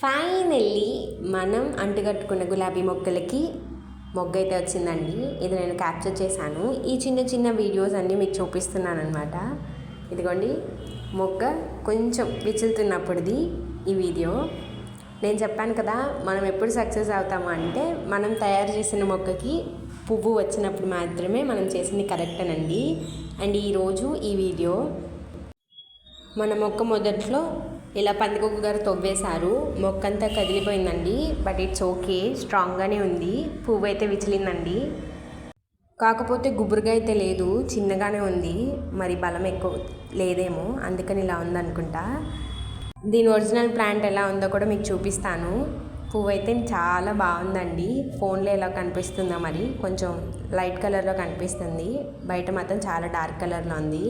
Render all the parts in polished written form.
Finally మనం అంటుకట్టుకున్న గులాబీ మొక్కలకి మొగ్గ అయితే వచ్చిందండి. ఇది నేను క్యాప్చర్ చేశాను. ఈ చిన్న చిన్న వీడియోస్ అన్నీ మీకు చూపిస్తున్నాను అనమాట. ఇదిగోండి మొగ్గ కొంచెం విచులుతున్నప్పుడుది ఈ వీడియో. నేను చెప్పాను కదా, మనం ఎప్పుడు సక్సెస్ అవుతాము అంటే మనం తయారు చేసిన మొక్కకి పువ్వు వచ్చినప్పుడు మాత్రమే మనం చేసింది కరెక్ట్ అనండి. అండ్ ఈరోజు ఈ వీడియో మన మొక్క మొదట్లో ఇలా పందికొక్కు గారు తవ్వేశారు. మొక్క అంతా కదిలిపోయిందండి, బట్ ఇట్స్ ఓకే, స్ట్రాంగ్గానే ఉంది. పువ్వు అయితే విచిలిందండి, కాకపోతే గుబురుగా అయితే లేదు, చిన్నగానే ఉంది. మరి బలం ఎక్కువ లేదేమో, అందుకని ఇలా ఉందనుకుంటా. దీని ఒరిజినల్ ప్లాంట్ ఎలా ఉందో కూడా మీకు చూపిస్తాను. పువ్వు అయితే చాలా బాగుందండి. ఫోన్లో ఎలా కనిపిస్తుందో మరి కొంచెం లైట్ కలర్లో కనిపిస్తుంది, బయట మాత్రం చాలా డార్క్ కలర్లో ఉంది.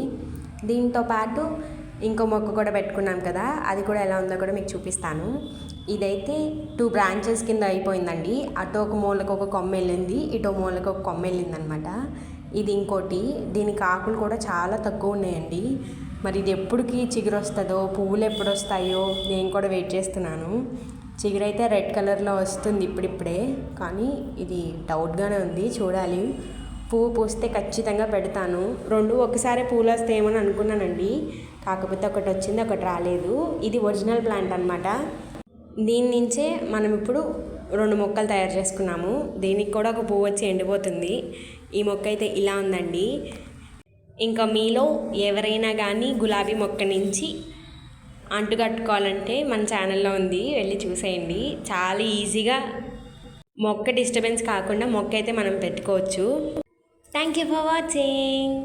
దీంతో పాటు ఇంకో మొక్క కూడా పెట్టుకున్నాం కదా, అది కూడా ఎలా ఉందో కూడా మీకు చూపిస్తాను. ఇదైతే 2 బ్రాంచెస్ కింద అయిపోయిందండి. అటు ఒక మూలకు ఒక కొమ్మ వెళ్ళింది, ఇటు మూలకు ఒక కొమ్మ వెళ్ళింది అనమాట. ఇది ఇంకోటి. దీనికి ఆకులు కూడా చాలా తక్కువ ఉన్నాయండి. మరి ఇది ఎప్పటికి చిగురు వస్తుందో, పువ్వులు ఎప్పుడు వస్తాయో నేను కూడా వెయిట్ చేస్తున్నాను. చిగురు అయితే రెడ్ కలర్లో వస్తుంది ఇప్పుడిప్పుడే, కానీ ఇది డౌట్గానే ఉంది, చూడాలి. పువ్వు పూస్తే ఖచ్చితంగా పెడతాను. 2 ఒకసారి పూలు వస్తాయేమని అనుకున్నానండి, కాకపోతే ఒకటి వచ్చింది, ఒకటి రాలేదు. ఇది ఒరిజినల్ ప్లాంట్ అనమాట. దీని నుంచే మనం ఇప్పుడు 2 మొక్కలు తయారు చేసుకున్నాము. దీనికి కూడా ఒక పువ్వు వచ్చి ఎండిపోతుంది. ఈ మొక్క అయితే ఇలా ఉందండి. ఇంకా మీలో ఎవరైనా కానీ గులాబీ మొక్క నుంచి అంటుకట్టుకోవాలంటే మన ఛానల్లో ఉంది, వెళ్ళి చూసేయండి. చాలా ఈజీగా మొక్క డిస్టర్బెన్స్ కాకుండా మొక్క అయితే మనం పెట్టుకోవచ్చు. Thank you for watching.